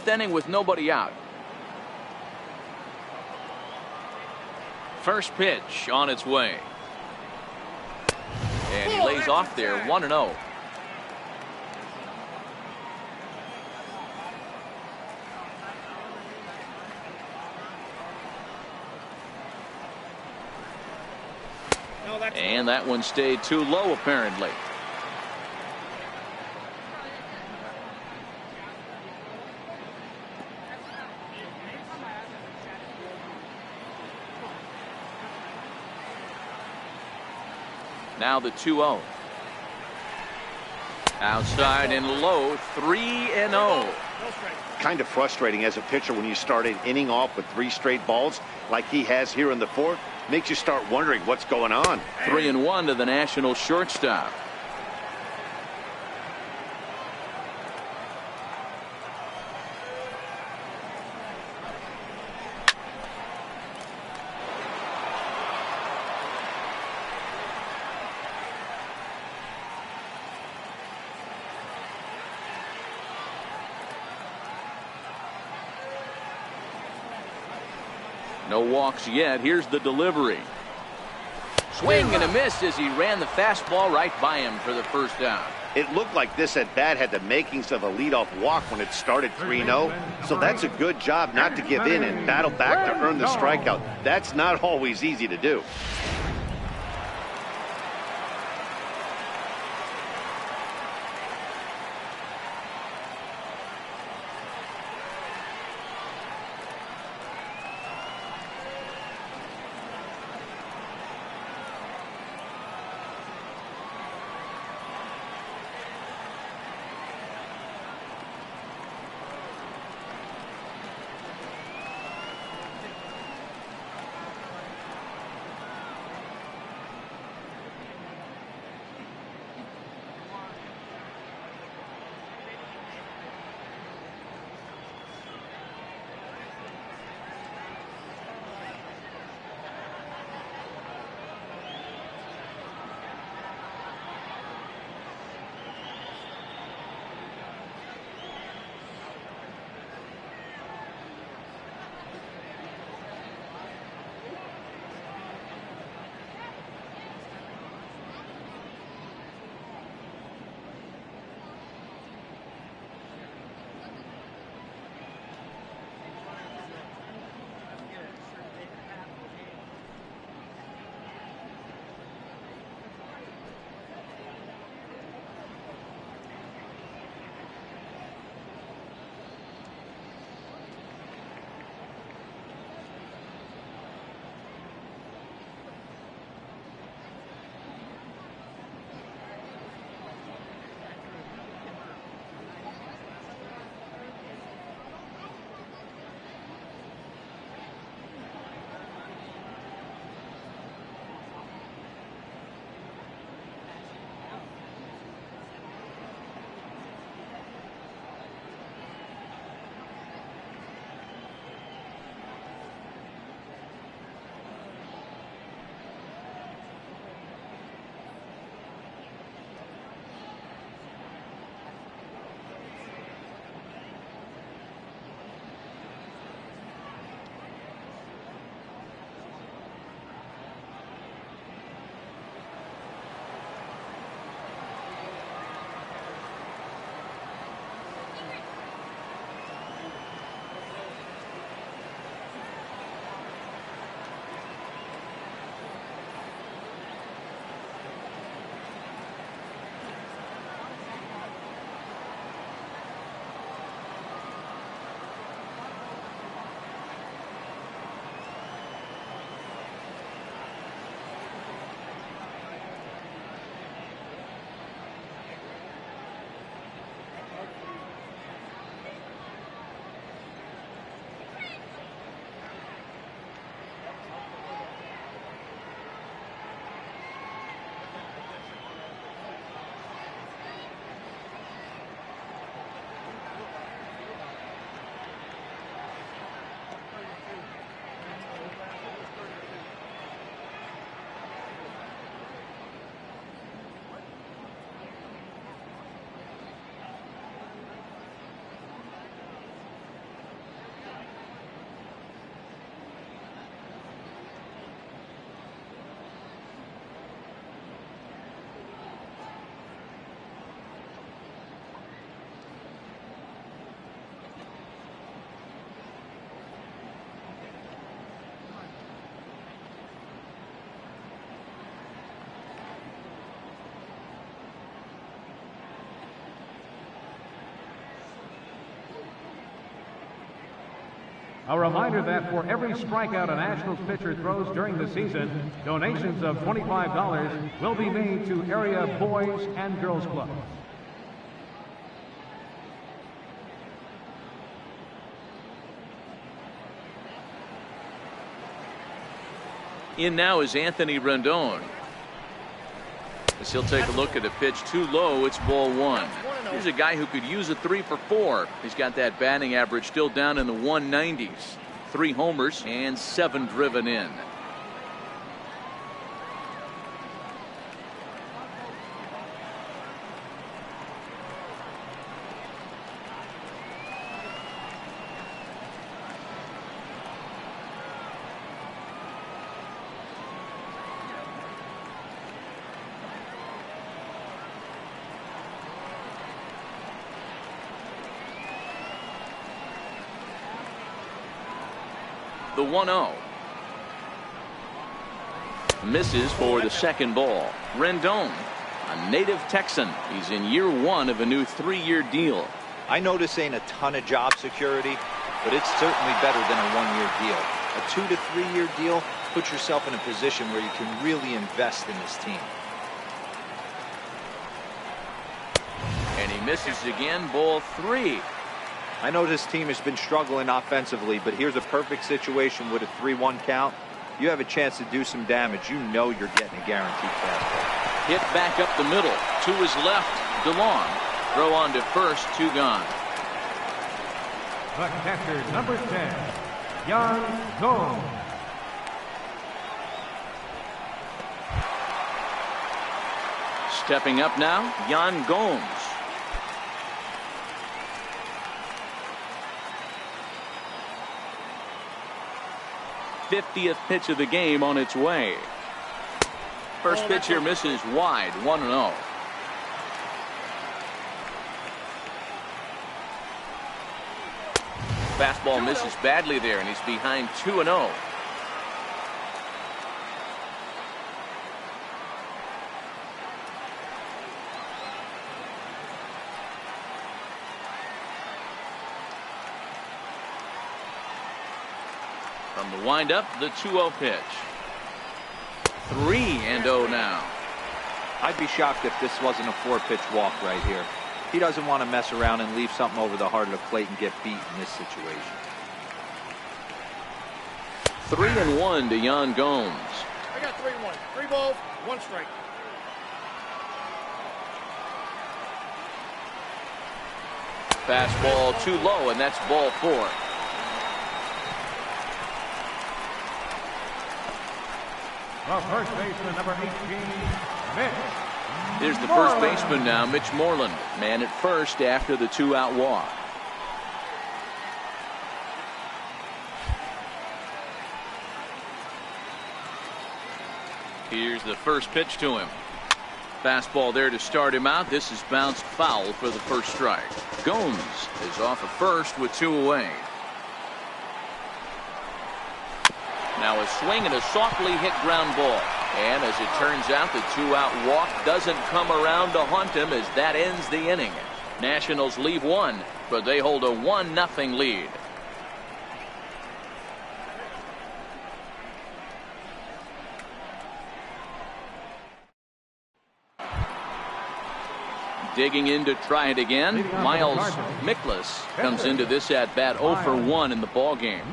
fourth inning with nobody out. First pitch on its way. And he lays off there 1-0. And that one stayed too low, apparently. Now the 2-0. Outside and low, 3-0. Kind of frustrating as a pitcher when you start an inning off with 3 straight balls like he has here in the 4th. Makes you start wondering what's going on. 3-1 to the Nationals shortstop. No walks yet. Here's the delivery. Swing and a miss as he ran the fastball right by him for the first down. It looked like this at bat had the makings of a leadoff walk when it started 3-0. So that's a good job not to give in and battle back to earn the strikeout. That's not always easy to do. A reminder that for every strikeout a Nationals pitcher throws during the season, donations of $25 will be made to area boys and girls clubs. In now is Anthony Rendon. As he'll take a look at a pitch too low, it's ball one. Here's a guy who could use a 3 for 4. He's got that batting average still down in the 190s. 3 homers and 7 driven in. The 1-0. Misses for the second ball. Rendon, a native Texan. He's in year 1 of a new 3-year deal. I know this ain't a ton of job security, but it's certainly better than a 1-year deal. A 2 to 3-year deal puts yourself in a position where you can really invest in this team. And he misses again, ball 3. I know this team has been struggling offensively, but here's a perfect situation with a 3-1 count. You have a chance to do some damage. You know you're getting a guaranteed fastball. Hit back up the middle. To his left, DeLong. Throw on to first, 2 gone. The catcher, number 10, Yan Gomes. Stepping up now, Yan Gomes. 50th pitch of the game on its way. First pitch here misses wide, 1-0. Fastball misses badly there, and he's behind 2-0. From the windup, the 2-0 pitch. 3-0 now. I'd be shocked if this wasn't a 4-pitch walk right here. He doesn't want to mess around and leave something over the heart of the plate and get beat in this situation. 3-1 to Yan Gomes. I got 3-1. 3 balls, 1 strike. Fastball too low, and that's ball 4. The first baseman, number 18, Mitch. Here's the first baseman now, Mitch Moreland. Man at first after the 2-out walk. Here's the first pitch to him. Fastball there to start him out. This is bounced foul for the first strike. Gomes is off at first with 2 away. Now a swing and a softly hit ground ball. And as it turns out, the 2-out walk doesn't come around to haunt him as that ends the inning. Nationals leave 1, but they hold a 1-0 lead. Digging in to try it again, Miles Mikolas comes into this at bat 0 for 1 in the ball game.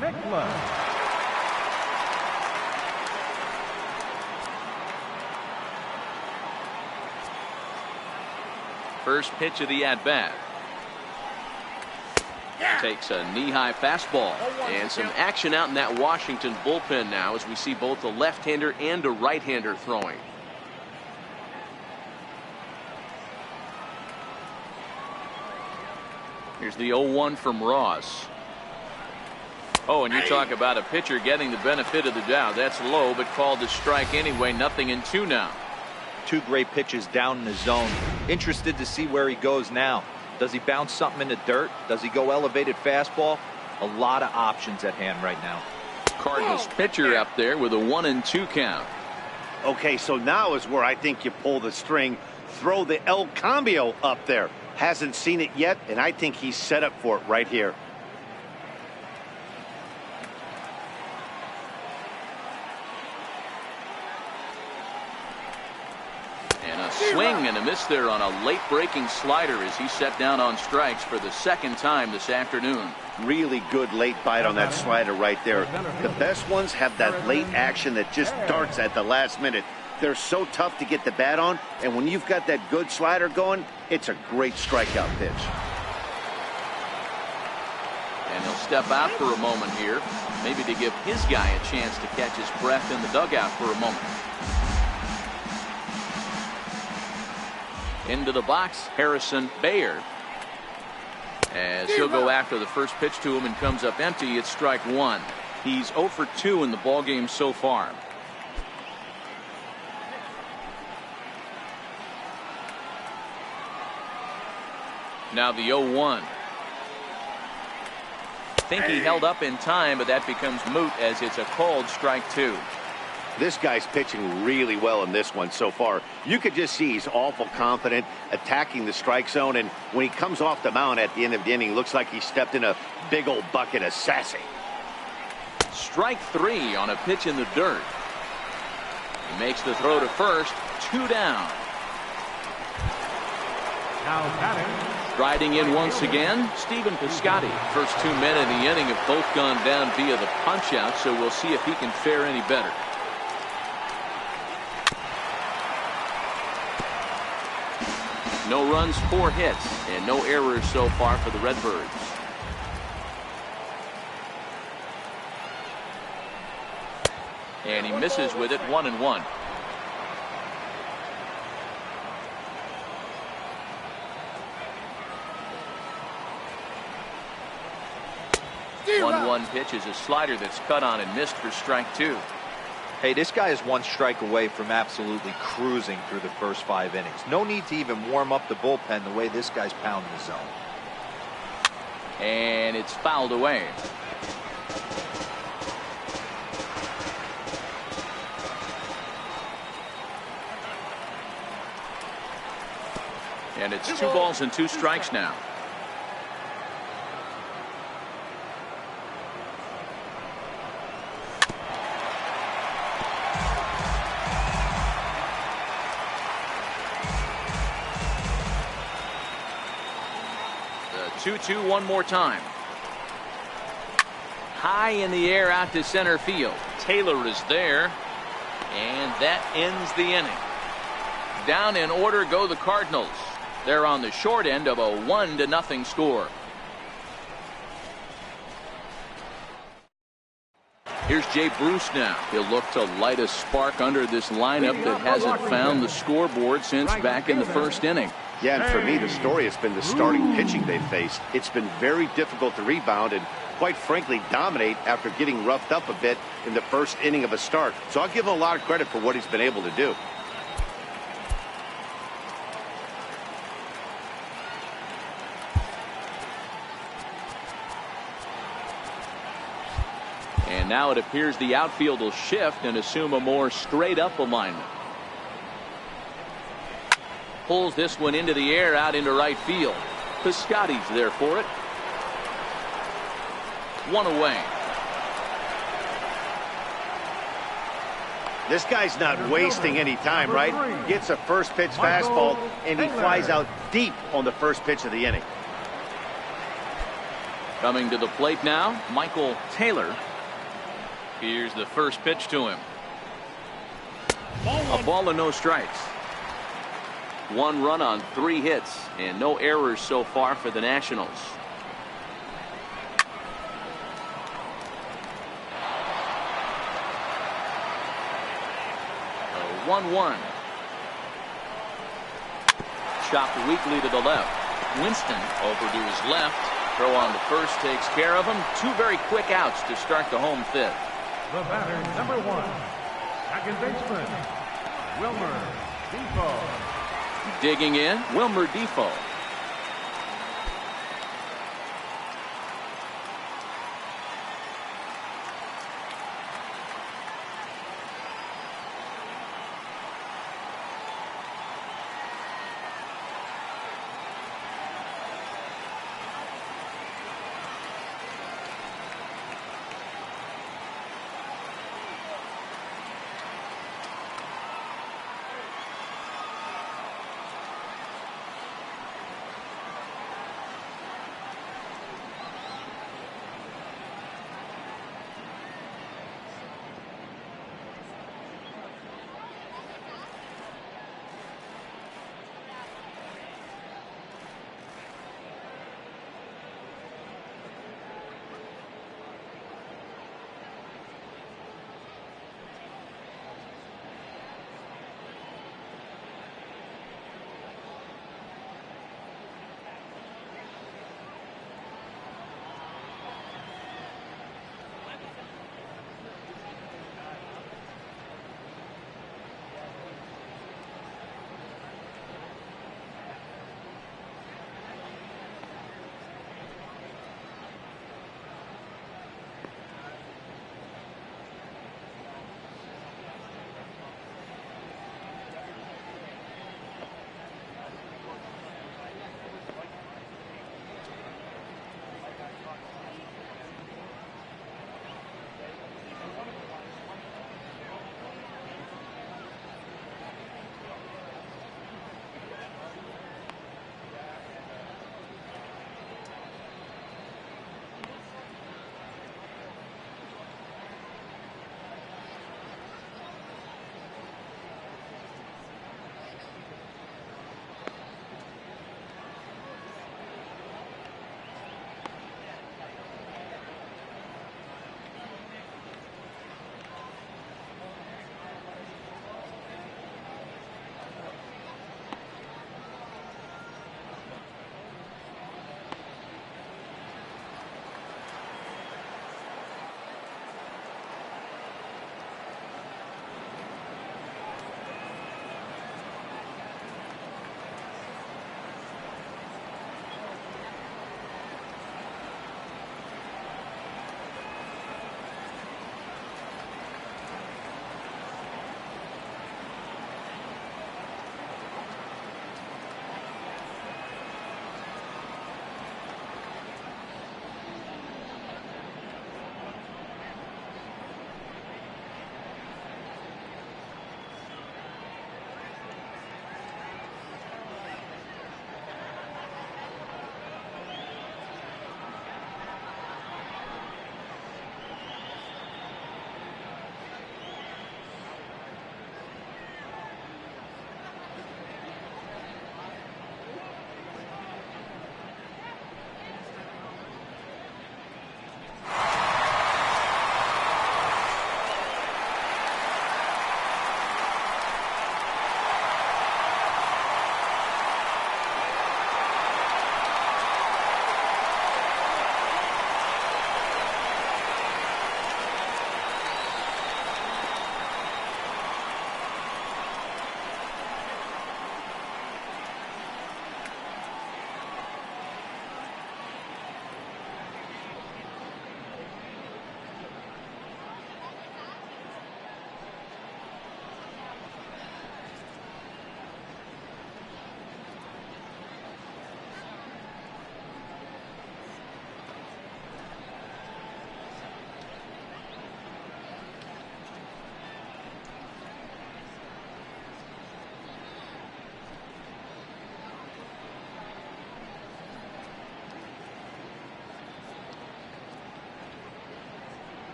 First pitch of the at bat. Takes a knee-high fastball, and some action out in that Washington bullpen now as we see both a left-hander and a right-hander throwing. Here's the 0-1 from Ross. Oh, and you talk about a pitcher getting the benefit of the doubt. That's low, but called a strike anyway. 0-2 now. 2 great pitches down in the zone. Interested to see where he goes now. Does he bounce something in the dirt? Does he go elevated fastball? A lot of options at hand right now. Cardinals pitcher up there with a 1-2 count. Okay, so now is where I think you pull the string. Throw the El Cambio up there. Hasn't seen it yet, and I think he's set up for it right here. swing and a miss there on a late breaking slider as he set down on strikes for the second time this afternoon. Really good late bite on that slider right there. The best ones have that late action that just darts at the last minute. They're so tough to get the bat on, and when you've got that good slider going, it's a great strikeout pitch. And he'll step out for a moment here, maybe to give his guy a chance to catch his breath in the dugout for a moment. Into the box, Harrison Bader. As he'll go after the first pitch to him and comes up empty, it's strike one. He's 0 for 2 in the ballgame so far. Now the 0-1. Think he held up in time, but that becomes moot as it's a called strike two. This guy's pitching really well in this one so far. You could just see he's awful confident attacking the strike zone, and when he comes off the mound at the end of the inning, looks like he stepped in a big old bucket of sassy. Strike three on a pitch in the dirt. He makes the throw to first, 2 down. Now batting. Striding in once again, Stephen Piscotty. First 2 men in the inning have both gone down via the punch out, so we'll see if he can fare any better. No runs, 4 hits, and no errors so far for the Redbirds. And he misses with it, 1-1. One pitch is a slider that's cut on and missed for strike two. Hey, this guy is 1 strike away from absolutely cruising through the first 5 innings. No need to even warm up the bullpen the way this guy's pounding the zone. And it's fouled away. And it's 2 balls and 2 strikes now. The 2-2 one more time. High in the air out to center field. Taylor is there. And that ends the inning. Down in order go the Cardinals. They're on the short end of a 1-0 score. Here's Jay Bruce now. He'll look to light a spark under this lineup that hasn't found the scoreboard since back in the first inning. Yeah, and for me, the story has been the starting pitching they've faced. It's been very difficult to rebound and, quite frankly, dominate after getting roughed up a bit in the first inning of a start. So I'll give him a lot of credit for what he's been able to do. And now it appears the outfield will shift and assume a more straight-up alignment. Pulls this one into the air out into right field. Piscotty's there for it. 1 away. This guy's not wasting any time, right? Gets a first pitch fastball, and he flies out deep on the first pitch of the inning. Coming to the plate now, Michael Taylor. Here's the first pitch to him. A ball and no strikes. 1 run on 3 hits and no errors so far for the Nationals. A 1-1. Chopped weakly to the left. Winston over to his left. Throw on to first takes care of him. 2 very quick outs to start the home 5th. The batter, number 1, second baseman, Wilmer Defoe. Digging in, Wilmer Defoe.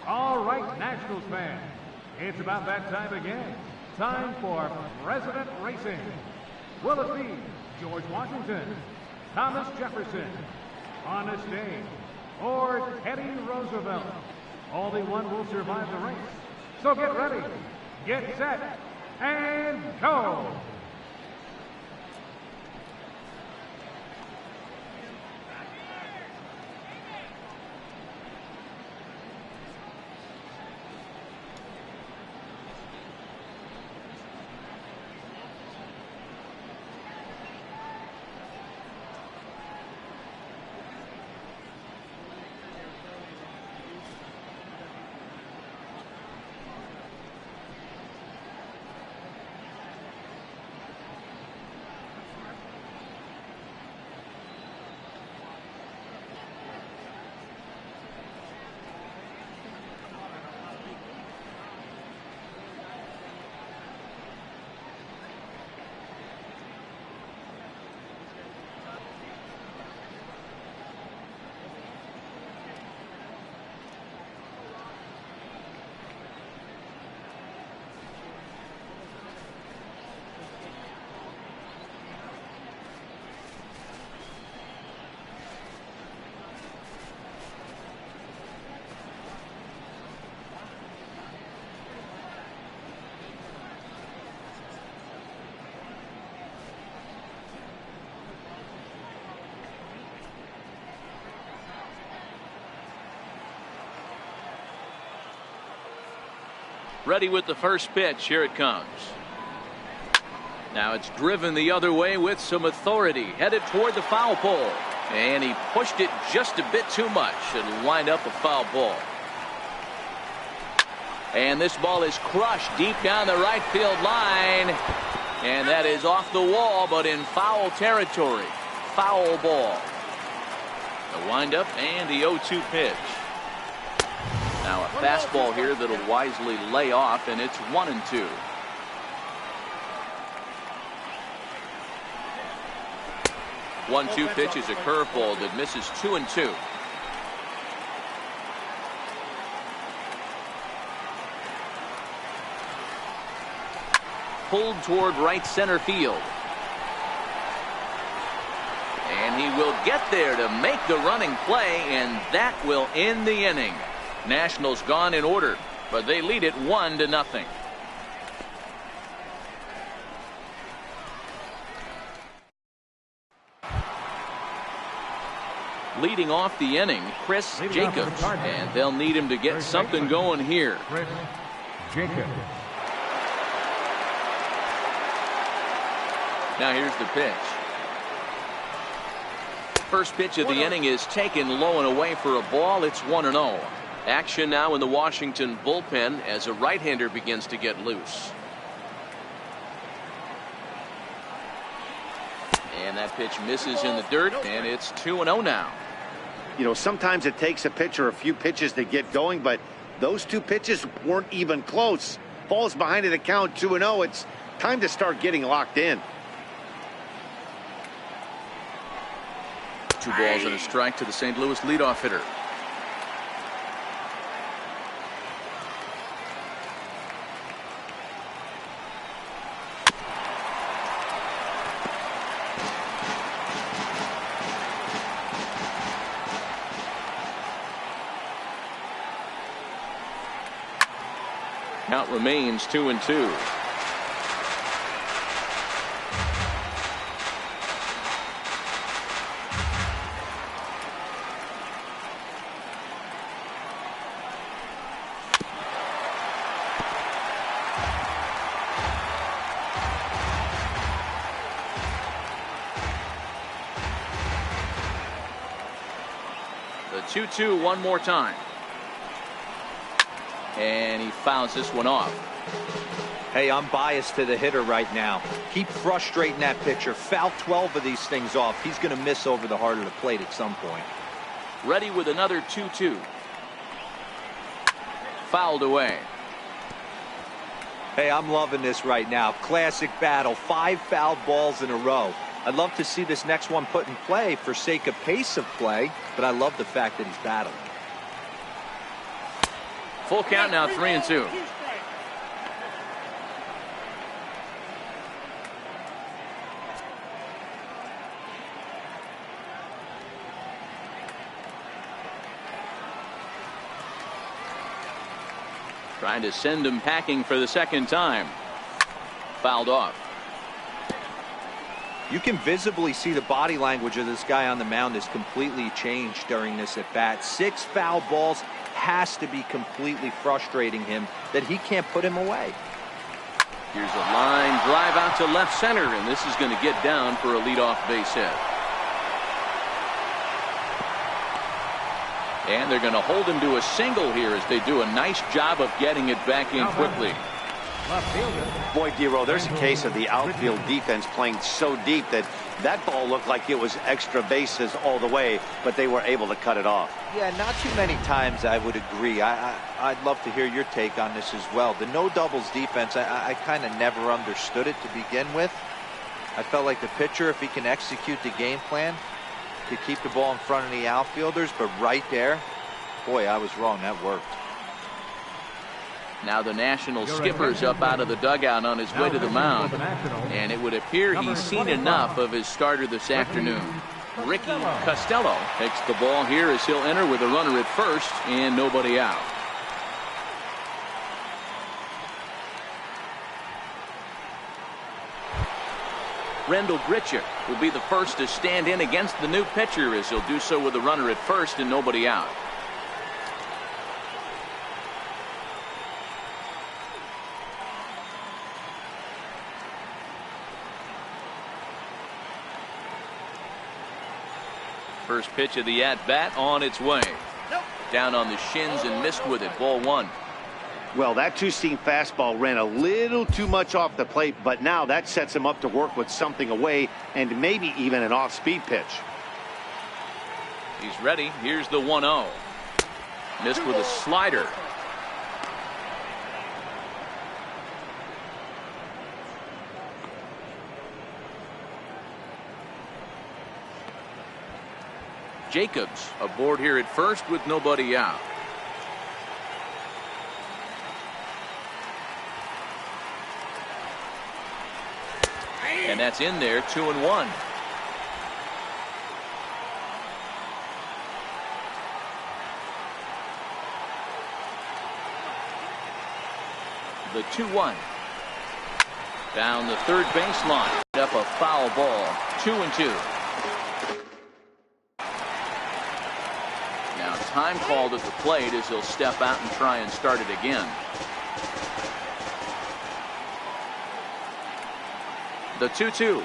All right, Nationals fans, it's about that time again. Time for President Racing. Will it be George Washington, Thomas Jefferson, Honest Abe, or Teddy Roosevelt? Only one will survive the race. So get ready, get set, and go! Ready with the first pitch. Here it comes. Now it's driven the other way with some authority. Headed toward the foul pole. And he pushed it just a bit too much. It'll wind up a foul ball. And this ball is crushed deep down the right field line. And that is off the wall, but in foul territory. Foul ball. The windup and the 0-2 pitch. Now a fastball here that'll wisely lay off, and it's 1-2. One-two pitch is a curveball that misses 2-2. Pulled toward right center field. And he will get there to make the running play, and that will end the inning. Nationals gone in order, but they lead it 1-0. Leading off the inning, Chris Jacobs, and they'll need him to get something going here. Chris Jacobs. Now here's the pitch. First pitch of the inning is taken low and away for a ball. It's 1-0. Action now in the Washington bullpen as a right-hander begins to get loose. And that pitch misses in the dirt, and it's 2-0 now. You know, sometimes it takes a pitcher a few pitches to get going, but those two pitches weren't even close. Falls behind in the count, 2-0. It's time to start getting locked in. 2 balls and a strike to the St. Louis leadoff hitter. Count remains 2-2. The 2-2 one more time. And he fouls this one off. Hey, I'm biased to the hitter right now. Keep frustrating that pitcher. Foul 12 of these things off. He's going to miss over the heart of the plate at some point. Ready with another 2-2. Fouled away. Hey, I'm loving this right now. Classic battle. 5 foul balls in a row. I'd love to see this next one put in play for sake of pace of play, but I love the fact that he's battling. Full count now, 3-2. Trying to send him packing for the second time. Fouled off. You can visibly see the body language of this guy on the mound has completely changed during this at bat. 6 foul balls has to be completely frustrating him that he can't put him away. Here's a line drive out to left center, and this is going to get down for a leadoff base hit. And they're going to hold him to a single here as they do a nice job of getting it back in quickly. Boy, Dero, there's a case of the outfield defense playing so deep that that ball looked like it was extra bases all the way, but they were able to cut it off. Yeah, not too many times I would agree. I'd love to hear your take on this as well. The no doubles defense, I kind of never understood it to begin with. I felt like the pitcher, if he can execute the game plan, could keep the ball in front of the outfielders, but right there, boy, I was wrong. That worked. Now the National skipper's up out of the dugout on his way to the mound, and it would appear he's seen enough of his starter this afternoon. Ricky Costello takes the ball here as he'll enter with a runner at first and nobody out. Rendell Grichuk will be the first to stand in against the new pitcher as he'll do so with a runner at first and nobody out. First pitch of the at-bat on its way. Down on the shins and missed with it. Ball 1. Well, that two-seam fastball ran a little too much off the plate, but now that sets him up to work with something away and maybe even an off-speed pitch. He's ready. Here's the 1-0. Missed with a slider. Jacobs aboard here at first with nobody out. And that's in there, 2-1. The 2-1. Down the third baseline. Up a foul ball. 2-2. Now time called at the plate as he'll step out and try and start it again. The 2-2.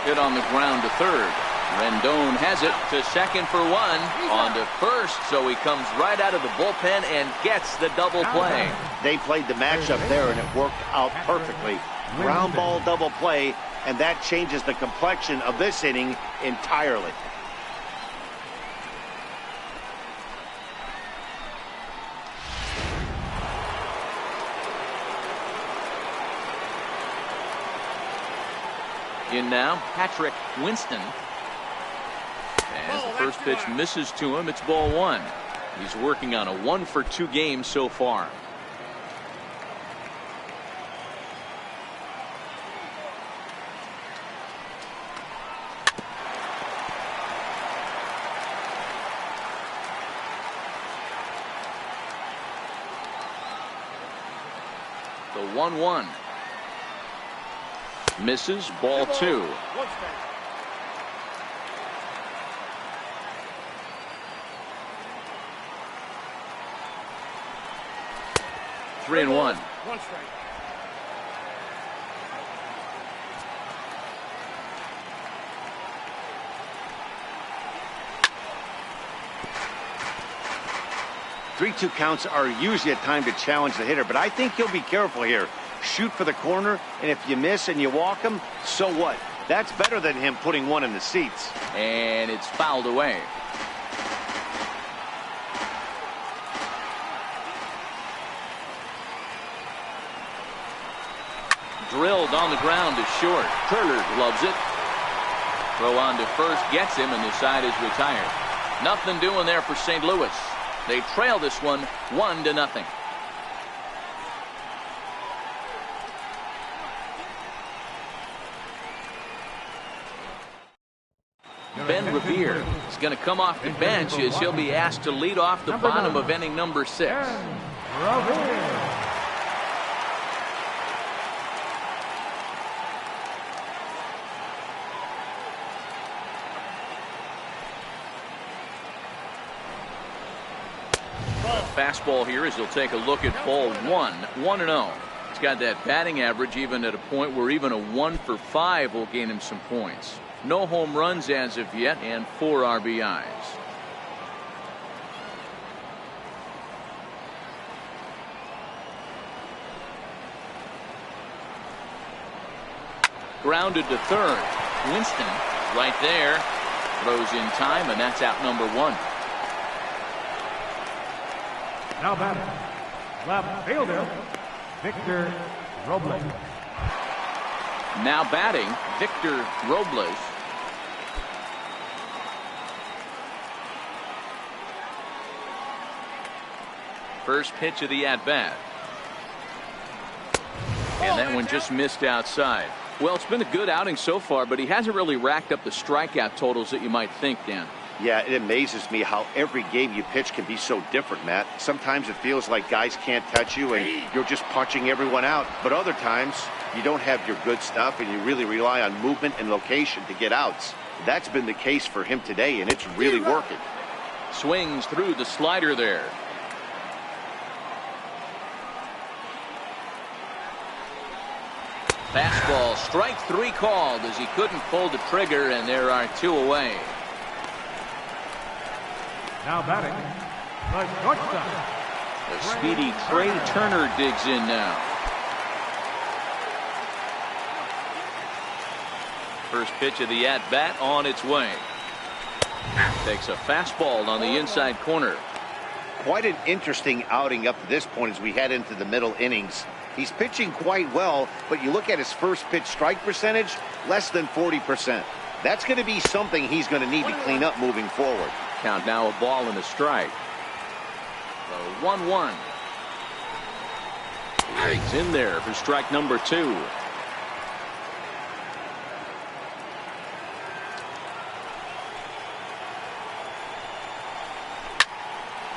Hit on the ground to third. Rendon has it to second for 1. On to first, so he comes right out of the bullpen and gets the double play. They played the matchup there, and it worked out perfectly. Ground ball double play, and that changes the complexion of this inning entirely. In now, Patrick Winston. As the first pitch misses to him, it's ball 1. He's working on a 1-for-2 game so far. The 1-1. Misses, ball 2. 3-1. 1 strike. Three-two counts are usually a time to challenge the hitter, but I think he'll be careful here. Shoot for the corner, and if you miss and you walk him, so what? That's better than him putting one in the seats. And it's fouled away. Drilled on the ground to short. Turner loves it. Throw on to first, gets him, and the side is retired. Nothing doing there for St. Louis. They trail this one 1-0. Ben Revere is going to come off the bench as he'll be asked to lead off the bottom of inning number 6. Fastball here as he'll take a look at ball 1-0. He's got that batting average even at a point where even a 1 for 5 will gain him some points. No home runs as of yet and 4 RBIs. Grounded to third. Winston right there throws in time, and that's out number 1. Now batting, left fielder, Victor Robles. Now batting, Victor Robles. First pitch of the at-bat. And that one just missed outside. Well, it's been a good outing so far, but he hasn't really racked up the strikeout totals that you might think, Dan. Yeah, it amazes me how every game you pitch can be so different, Matt. Sometimes it feels like guys can't touch you and you're just punching everyone out. But other times you don't have your good stuff and you really rely on movement and location to get outs. That's been the case for him today, and it's really working. Swings through the slider there. Fastball, strike 3 called as he couldn't pull the trigger, and there are 2 away. Now batting, the shortstop. The speedy Trey Turner digs in now. First pitch of the at-bat on its way. Takes a fastball on the inside corner. Quite an interesting outing up to this point as we head into the middle innings. He's pitching quite well, but you look at his first pitch strike percentage, less than 40%. That's going to be something he's going to need to clean up moving forward. Count now, a ball and a strike. So 1-1. He's in there for strike number 2.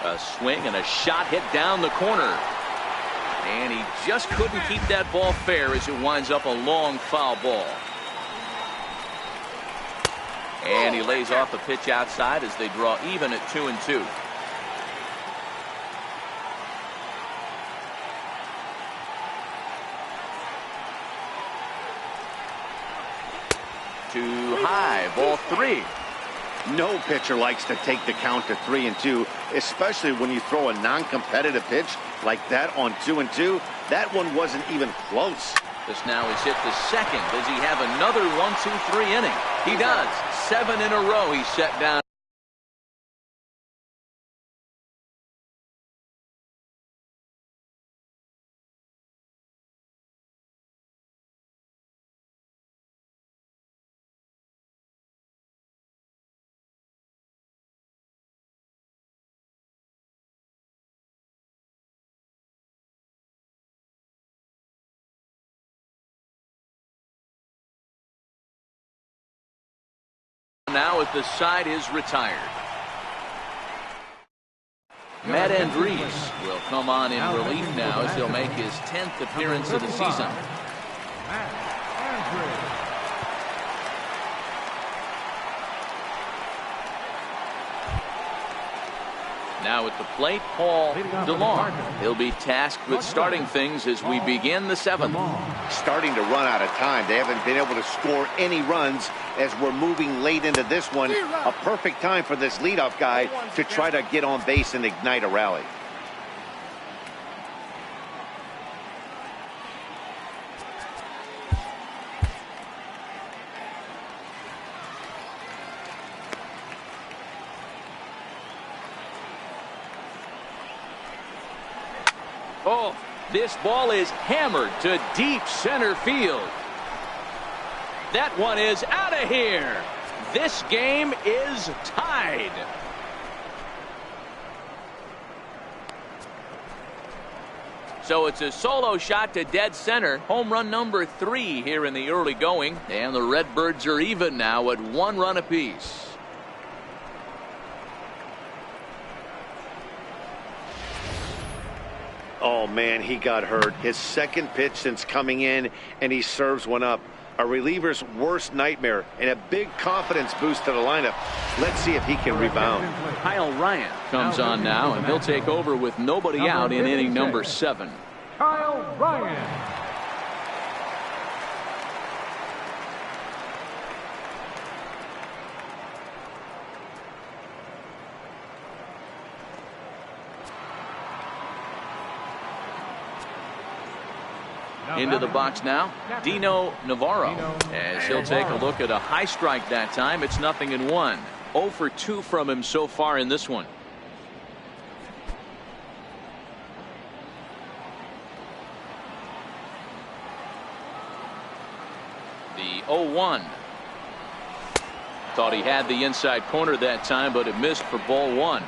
A swing and a shot hit down the corner. And he just couldn't keep that ball fair as it winds up a long foul ball. And he lays off a pitch outside as they draw even at 2-2. Too high, ball 3. No pitcher likes to take the count to 3-2, especially when you throw a non-competitive pitch like that on 2-2. That one wasn't even close. This now is hit to second. Does he have another 1-2-3 inning? He does. 7 in a row he's set down. Now as the side is retired. Matt Andrees will come on in relief now as he'll make his 10th appearance of the season. Now at the plate, Paul DeLong. He'll be tasked with starting things as we begin the 7th. Starting to run out of time. They haven't been able to score any runs as we're moving late into this one. A perfect time for this leadoff guy to try to get on base and ignite a rally. Oh, this ball is hammered to deep center field. That one is out of here. This game is tied. So it's a solo shot to dead center. Home run number 3 here in the early going. And the Redbirds are even now at 1 run apiece. Oh, man, he got hurt. His second pitch since coming in, and he serves one up. A reliever's worst nightmare and a big confidence boost to the lineup. Let's see if he can rebound. Kyle Ryan comes on now, and he'll take over with nobody out in inning number 7. Kyle Ryan. Into the box now, Dino Navarro, as he'll take a look at a high strike that time. It's 0-1. 0 for 2 from him so far in this one. The 0-1. Thought he had the inside corner that time, but it missed for ball 1.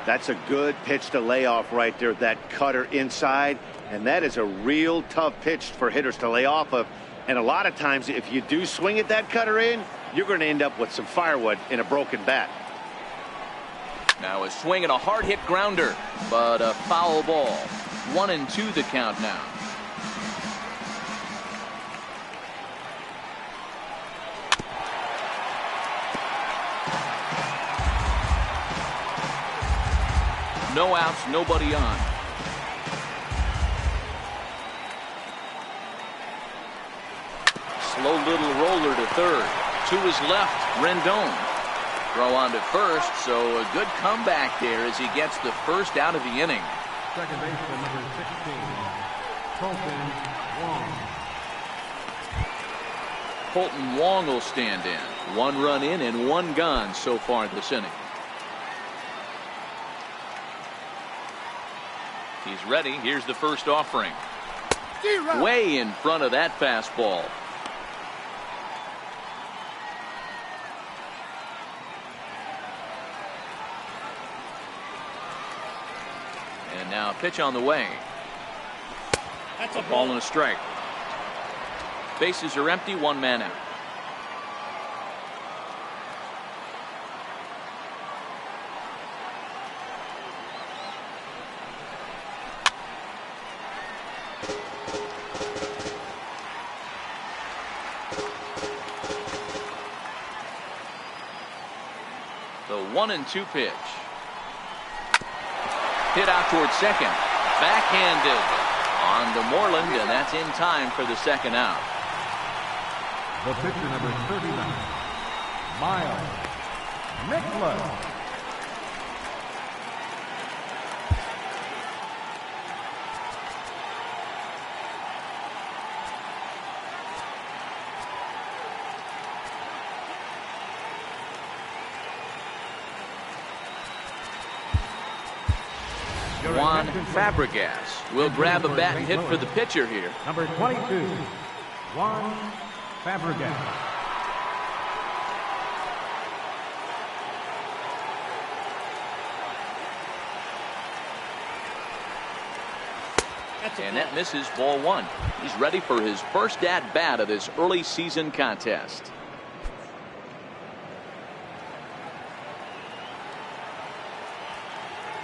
That's a good pitch to lay off right there. That cutter inside. And that is a real tough pitch for hitters to lay off of. And a lot of times, if you do swing at that cutter in, you're going to end up with some firewood in a broken bat. Now a swing and a hard hit grounder, but a foul ball. 1-2 the count now. No outs, nobody on. Slow little roller to third. To his left, Rendon. Throw on to first, so a good comeback there as he gets the first out of the inning. Second baseman number 16, Colton Wong. Colton Wong will stand in. 1 run in and 1 gone so far this inning. He's ready. Here's the first offering. Way in front of that fastball. And now a pitch on the way. That's a Ball and a strike. Bases are empty, 1 man out. The 1-2 pitch. Hit out towards second. Backhanded on to Moreland, and that's in time for the second out. The pitcher number 39, Miles Nicholas. Juan Fabregas will grab a bat and hit for the pitcher here. Number 22, Juan Fabregas. And that misses ball 1. He's ready for his first at bat of this early season contest.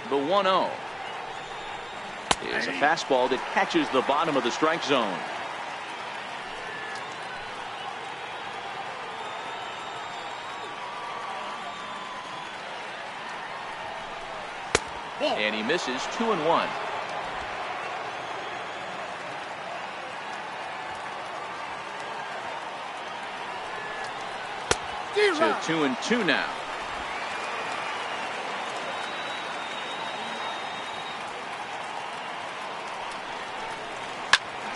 The 1-0 is a fastball that catches the bottom of the strike zone. And he misses 2-1. To 2-2 now.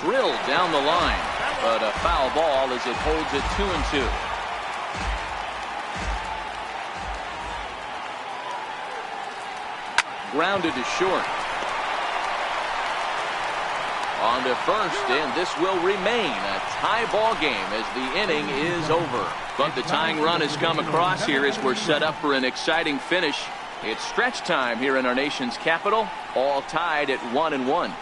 Drilled down the line, but a foul ball as it holds it 2-2. Grounded to short. On to first, and this will remain a tie ball game as the inning is over. But the tying run has come across here as we're set up for an exciting finish. It's stretch time here in our nation's capital, all tied at 1-1.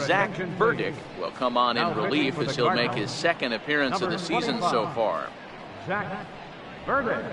Zach attention, Burdick please. will come on in Now pitching relief for the as he'll make Cardinals, his second appearance of the number season 25, so far. Zach Burdick.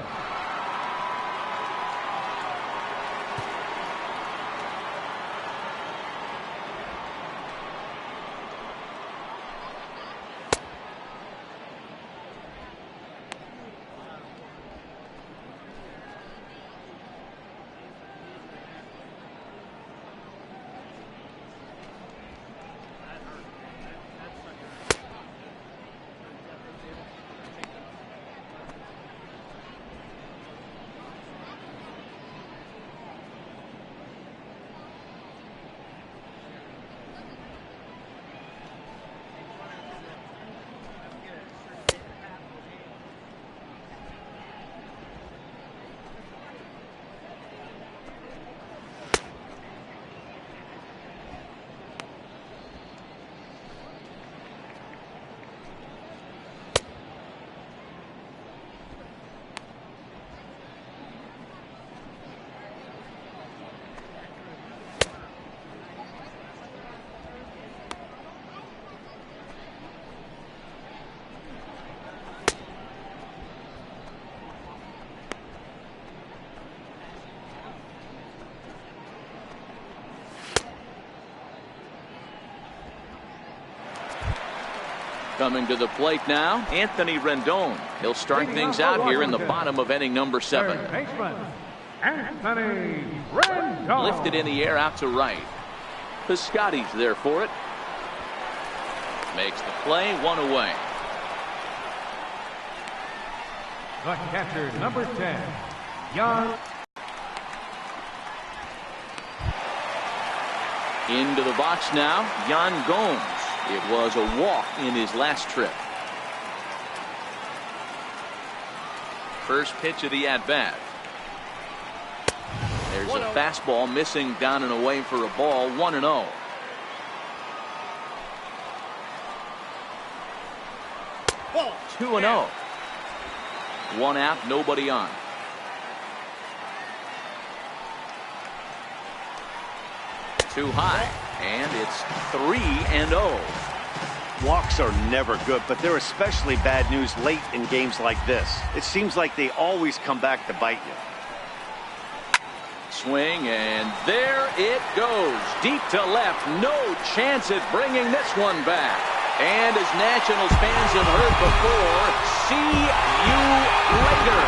Coming to the plate now, Anthony Rendon. He'll start things out here in the bottom of inning number 7. Third baseman, Anthony Rendon. Lifted in the air out to right. Piscotty's there for it. Makes the play, 1 away. The catcher, number 10, Jan. Into the box now, Yan Gomes. It was a walk in his last trip. First pitch of the at-bat. There's a fastball missing down and away for a ball, 1-0. Ball. 2-0. 1 out, nobody on. Too high, and it's 3-0. Walks are never good, but they're especially bad news late in games like this. It seems like they always come back to bite you. Swing, and there it goes. Deep to left. No chance at bringing this one back. And as Nationals fans have heard before, see you later.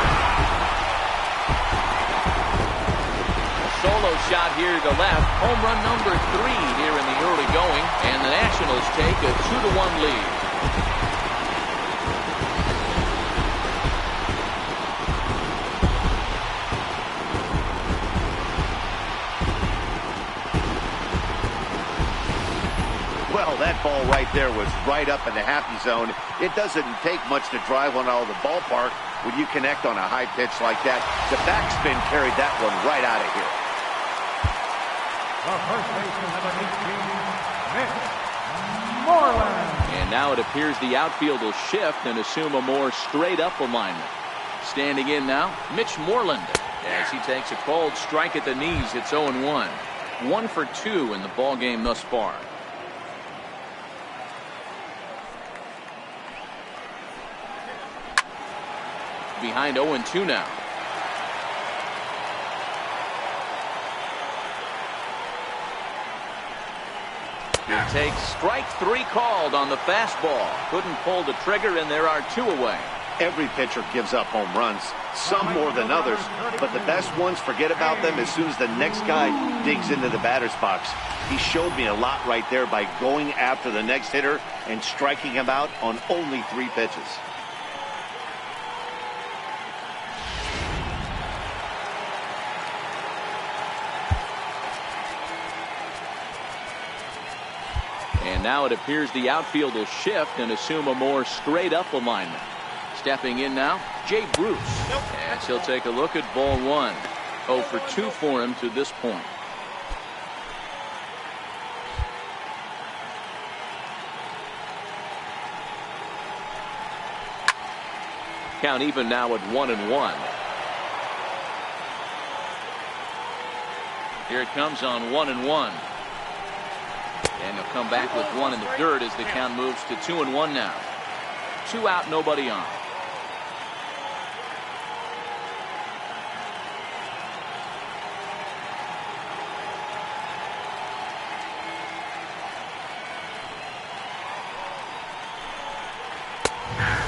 A solo shot here to the left. Home run number 3 here in the early going. And the Nationals take a 2-1 lead. Well, that ball right there was right up in the happy zone. It doesn't take much to drive one out of the ballpark when you connect on a high pitch like that. The backspin carried that one right out of here. The first baseman, number 18, Mitch Moreland. And now it appears the outfield will shift and assume a more straight-up alignment. Standing in now, Mitch Moreland. As he takes a cold strike at the knees, it's 0-1. 1 for 2 in the ball game thus far. Behind 0-2 now. He takes strike 3 called on the fastball. Couldn't pull the trigger, and there are 2 away. Every pitcher gives up home runs, some more than others, but the best ones forget about them as soon as the next guy digs into the batter's box. He showed me a lot right there by going after the next hitter and striking him out on only 3 pitches. And now it appears the outfield will shift and assume a more straight-up alignment. Stepping in now, Jay Bruce. As he'll take a look at ball 1. 0 for 2 for him to this point. Count even now at 1-1. Here it comes on 1-1. And he'll come back with one in the dirt as the count moves to 2-1 now. 2 out, nobody on.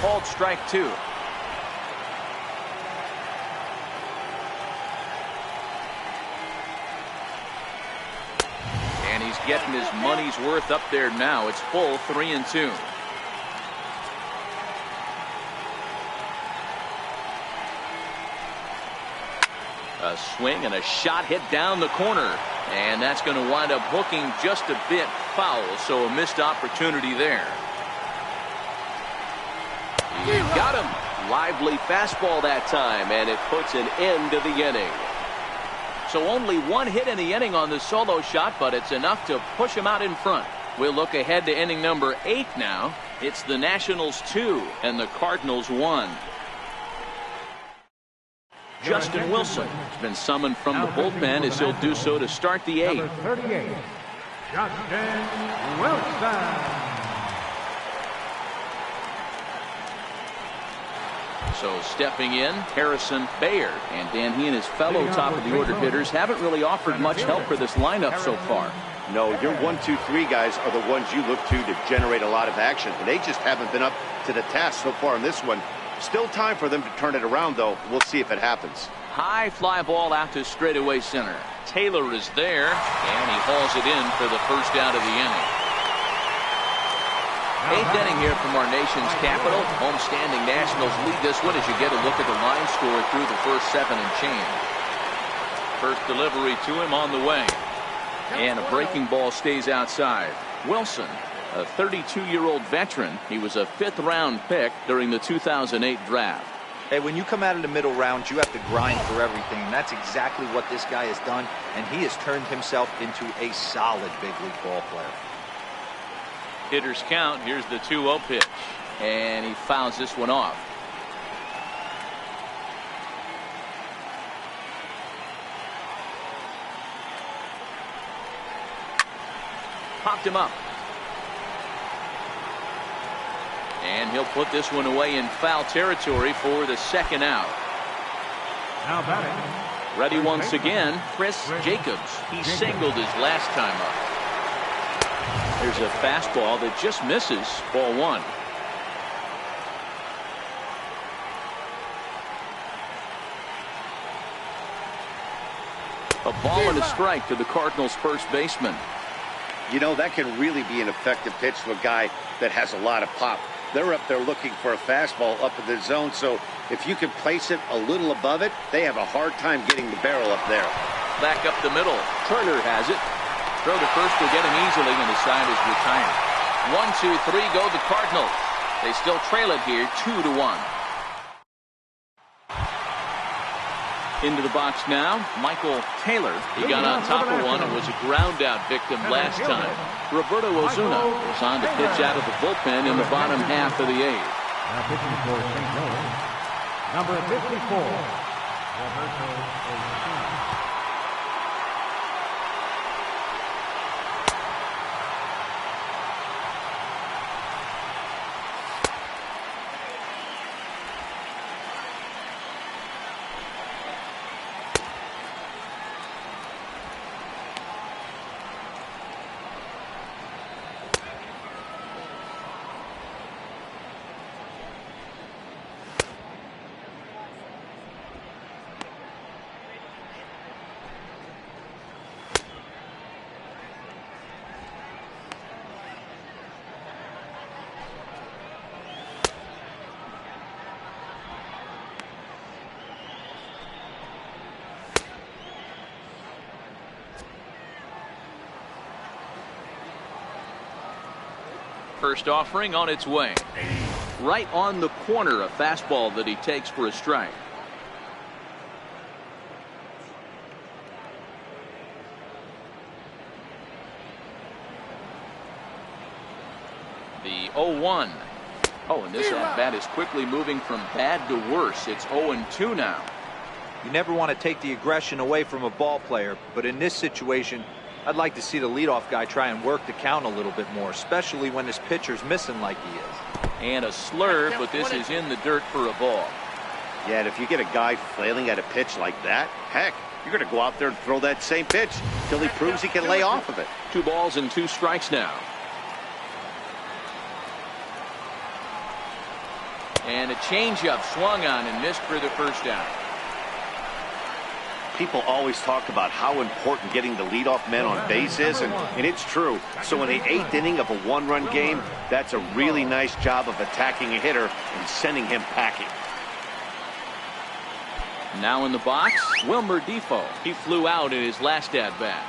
Called strike 2. And he's getting his money's worth up there now. It's full 3-2. A swing and a shot hit down the corner. And that's going to wind up hooking just a bit foul. So a missed opportunity there. He got him. Lively fastball that time, and it puts an end to the inning. So only 1 hit in the inning on the solo shot, but it's enough to push him out in front. We'll look ahead to inning number 8 now. It's the Nationals 2 and the Cardinals 1. Justin Wilson has been summoned from the bullpen as he'll do so to start the 8th. Number 38, Justin Wilson. So stepping in, Harrison Bayer. And Dan, he and his fellow top of the order hitters haven't really offered much help for this lineup so far. No, your 1, 2, 3 guys are the ones you look to generate a lot of action. They just haven't been up to the task so far in this one. Still time for them to turn it around, though. We'll see if it happens. High fly ball out to straightaway center. Taylor is there, and he hauls it in for the first out of the inning. 8th inning here from our nation's capital. Homestanding Nationals lead this one as you get a look at the line score through the first 7 and change. First delivery to him on the way. And a breaking ball stays outside. Wilson, a 32-year-old veteran. He was a 5th-round pick during the 2008 draft. Hey, when you come out of the middle rounds, you have to grind for everything. And that's exactly what this guy has done. And he has turned himself into a solid big league ball player. Hitters count. Here's the 2-0 pitch. And he fouls this one off. Popped him up. And he'll put this one away in foul territory for the 2nd out. Now batting. Ready once again, Chris Jacobs. He singled his last time up. There's a fastball that just misses. Ball 1. A ball and a strike to the Cardinals' first baseman. You know, that can really be an effective pitch to a guy that has a lot of pop. They're up there looking for a fastball up in the zone, so if you can place it a little above it, they have a hard time getting the barrel up there. Back up the middle. Turner has it. Throw to first will get him easily, and the side is retired. 1, 2, 3 go the Cardinals. They still trail it here 2-1. Into the box now, Michael Taylor. He got on top of one and was a ground out victim last time. Roberto Ozuna was on to pitch out of the bullpen in the bottom half of the 8th. Now pitching for St. Louis, number 54, Roberto Ozuna. First offering on its way. Right on the corner, a fastball that he takes for a strike. The 0-1. Oh, and this at-bat is quickly moving from bad to worse. It's 0-2 now. You never want to take the aggression away from a ball player, but in this situation, I'd like to see the leadoff guy try and work the count a little bit more, especially when his pitcher's missing like he is. And a slurve, but this is in the dirt for a ball. Yeah, and if you get a guy flailing at a pitch like that, heck, you're going to go out there and throw that same pitch till he proves he can lay off of it. 2 balls and 2 strikes now. And a changeup swung on and missed for the first out. People always talk about how important getting the leadoff man on base is, and it's true. So in the 8th inning of a 1-run game, that's a really nice job of attacking a hitter and sending him packing. Now in the box, Wilmer Defoe. He flew out in his last at-bat.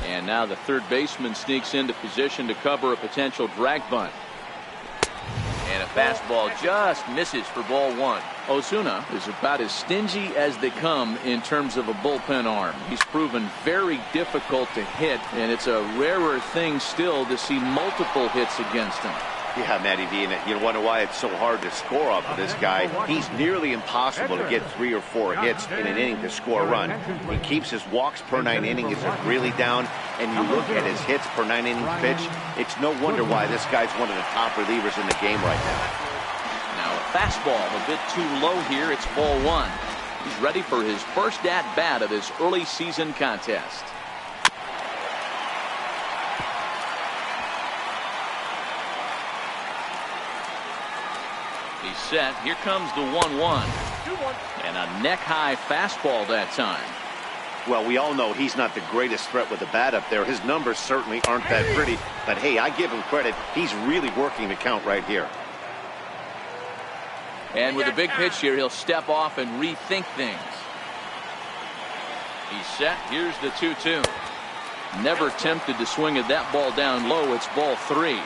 And now the third baseman sneaks into position to cover a potential drag bunt. And a fastball just misses for ball 1. Osuna is about as stingy as they come in terms of a bullpen arm. He's proven very difficult to hit, and it's a rarer thing still to see multiple hits against him. Yeah, Matty V, and you wonder why it's so hard to score off of this guy. He's nearly impossible to get 3 or 4 hits in an inning to score a run. He keeps his walks per 9 innings really down, and you look at his hits per 9 innings pitch, it's no wonder why this guy's one of the top relievers in the game right now. Now a fastball a bit too low here. It's ball 1. He's ready for his first at-bat of this early season contest. He's set. Here comes the 1-1. And a neck-high fastball that time. Well, we all know he's not the greatest threat with the bat up there. His numbers certainly aren't that pretty. But, hey, I give him credit. He's really working the count right here. And with a big pitch here, he'll step off and rethink things. He's set. Here's the 2-2. Never tempted to swing at that ball down low. It's ball 3.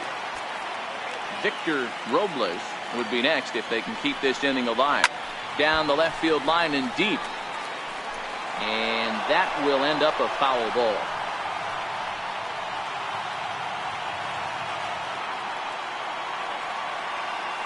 Victor Robles would be next if they can keep this inning alive. Down the left field line and deep. And that will end up a foul ball.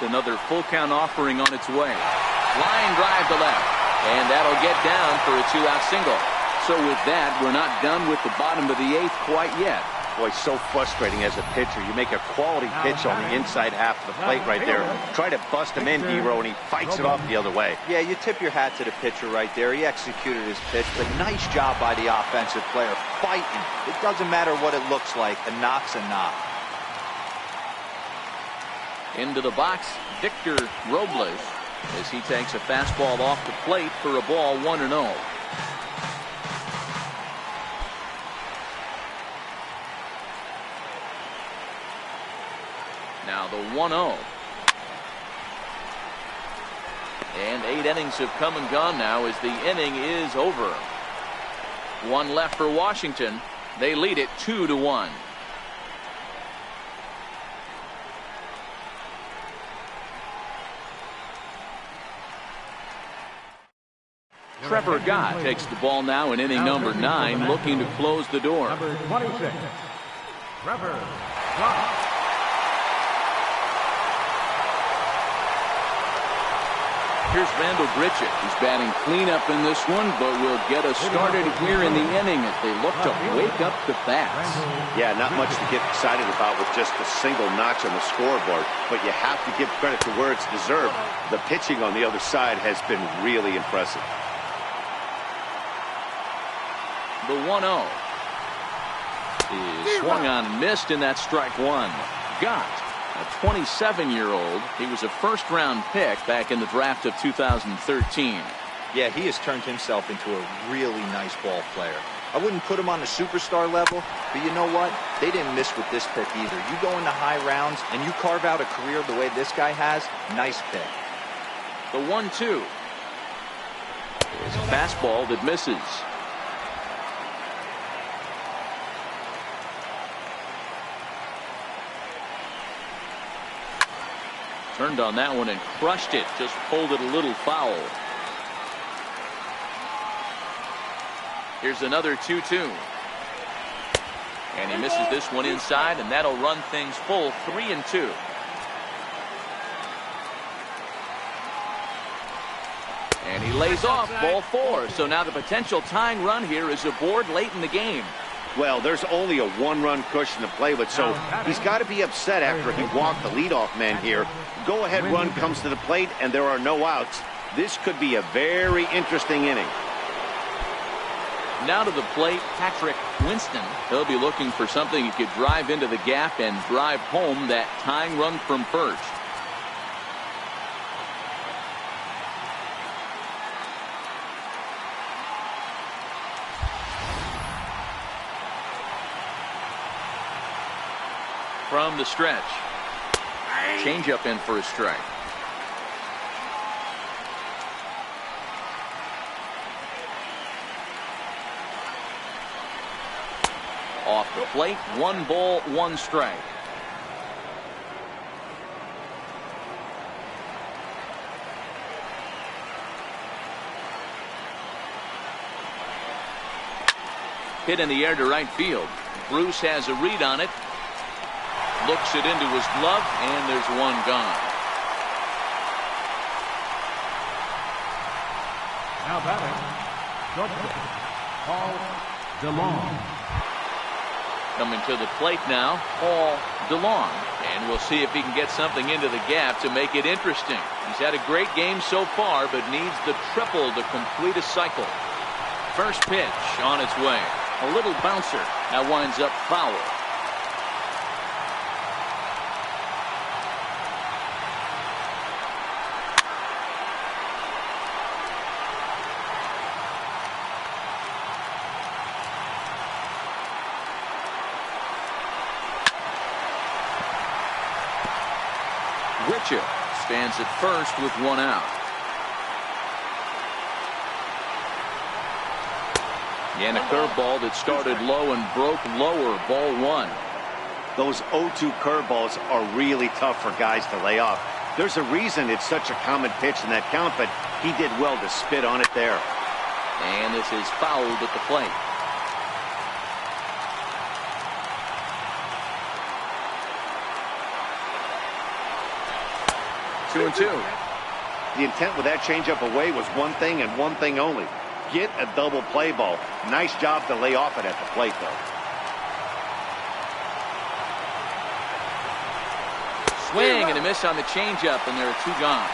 Another full count offering on its way. Line drive to left. And that'll get down for a 2-out single. So with that, we're not done with the bottom of the 8th quite yet. Boy, so frustrating as a pitcher. You make a quality pitch on the inside half of the plate right there. Try to bust him in, D-Row, and he fights it off the other way. Yeah, you tip your hat to the pitcher right there. He executed his pitch, but nice job by the offensive player fighting. It doesn't matter what it looks like. A knock's a knock. Into the box, Victor Robles, as he takes a fastball off the plate for a ball 1-0. Now the 1-0. And 8 innings have come and gone now as the inning is over. 1 left for Washington. They lead it 2-1. Trevor Gott takes the ball now in inning number 9, looking to close the door. Number 26, Trevor Gott. Here's Randall Grichuk. He's batting cleanup in this one, but will get us started here in the inning as they look to wake up the bats. Yeah, not much to get excited about with just a single notch on the scoreboard, but you have to give credit to where it's deserved. The pitching on the other side has been really impressive. The 1-0 is swung on and missed, and that's strike 1. Gott, a 27-year-old. He was a first-round pick back in the draft of 2013. Yeah, he has turned himself into a really nice ball player. I wouldn't put him on the superstar level, but you know what? They didn't miss with this pick either. You go into high rounds and you carve out a career the way this guy has, nice pick. The 1-2 is a fastball that misses. Turned on that one and crushed it. Just pulled it a little foul. Here's another 2-2. And he misses this one inside, and that'll run things full 3-2. And he lays off ball 4. So now the potential tying run here is aboard late in the game. Well, there's only a one-run cushion to play with, so he's got to be upset after he walked the leadoff man here. Go-ahead run comes to the plate, and there are no outs. This could be a very interesting inning. Now to the plate, Patrick Winston. He'll be looking for something he could drive into the gap and drive home that tying run from first. From the stretch. Changeup in for a strike. Off the plate, 1 ball, 1 strike. Hit in the air to right field. Bruce has a read on it. Looks it into his glove, and there's 1 gone. Now batting, shortstop, Paul DeLong. Coming to the plate now, Paul DeLong. And we'll see if he can get something into the gap to make it interesting. He's had a great game so far, but needs the triple to complete a cycle. First pitch on its way. A little bouncer. That winds up foul. Richard stands at first with 1 out. And a curveball that started low and broke lower, ball 1. Those 0-2 curveballs are really tough for guys to lay off. There's a reason it's such a common pitch in that count, but he did well to spit on it there. And this is fouled at the plate. Two and two. The intent with that changeup away was one thing and one thing only. Get a double play ball. Nice job to lay off it at the plate, though. Swing and a miss on the changeup, and there are 2 gone.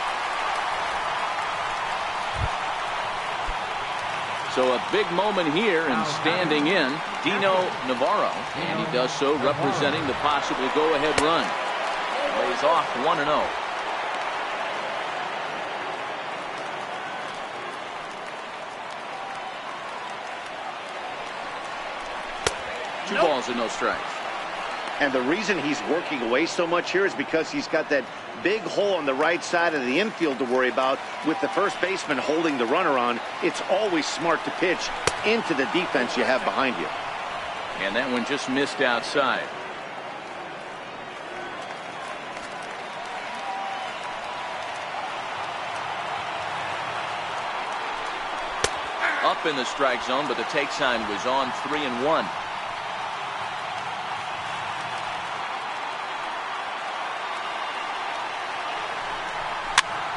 So a big moment here, and standing in, Dino Navarro. And he does so representing the possible go-ahead run. Lays off 1-0. Two balls and no strikes. And the reason he's working away so much here is because he's got that big hole on the right side of the infield to worry about with the first baseman holding the runner on. It's always smart to pitch into the defense you have behind you. And that one just missed outside. Up in the strike zone, but the take sign was on 3-1.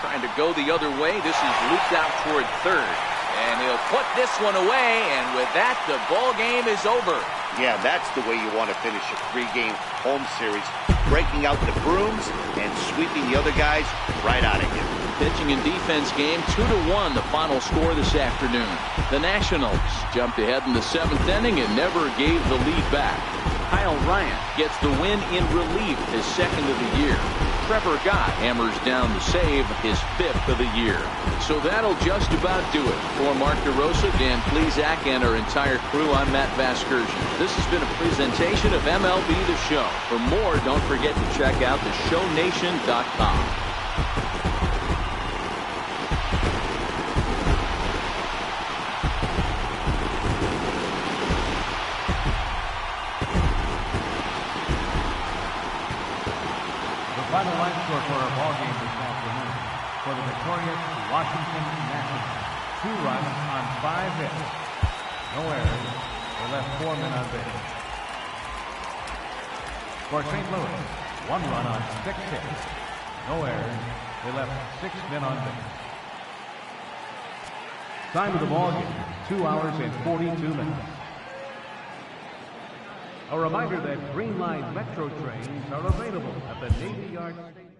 Trying to go the other way. This is looped out toward third. And he'll put this one away. And with that, the ball game is over. Yeah, that's the way you want to finish a 3-game home series. Breaking out the brooms and sweeping the other guys right out of here. Pitching and defense game 2-1, the final score this afternoon. The Nationals jumped ahead in the 7th inning and never gave the lead back. Kyle Ryan gets the win in relief, his 2nd of the year. Trevor Gott hammers down the save, his 5th of the year. So that'll just about do it. For Mark DeRosa, Dan Plesac, and our entire crew, I'm Matt Vasgersian. This has been a presentation of MLB The Show. For more, don't forget to check out theshownation.com. Final line score for our ball game this afternoon. For the victorious Washington Nationals, 2 runs on 5 hits. No errors. They left 4 men on base. For St. Louis, 1 run on 6 hits. No errors. They left 6 men on base. Time of the ball game, 2 hours and 42 minutes. A reminder that Green Line Metro trains are available at the Navy Yard Station.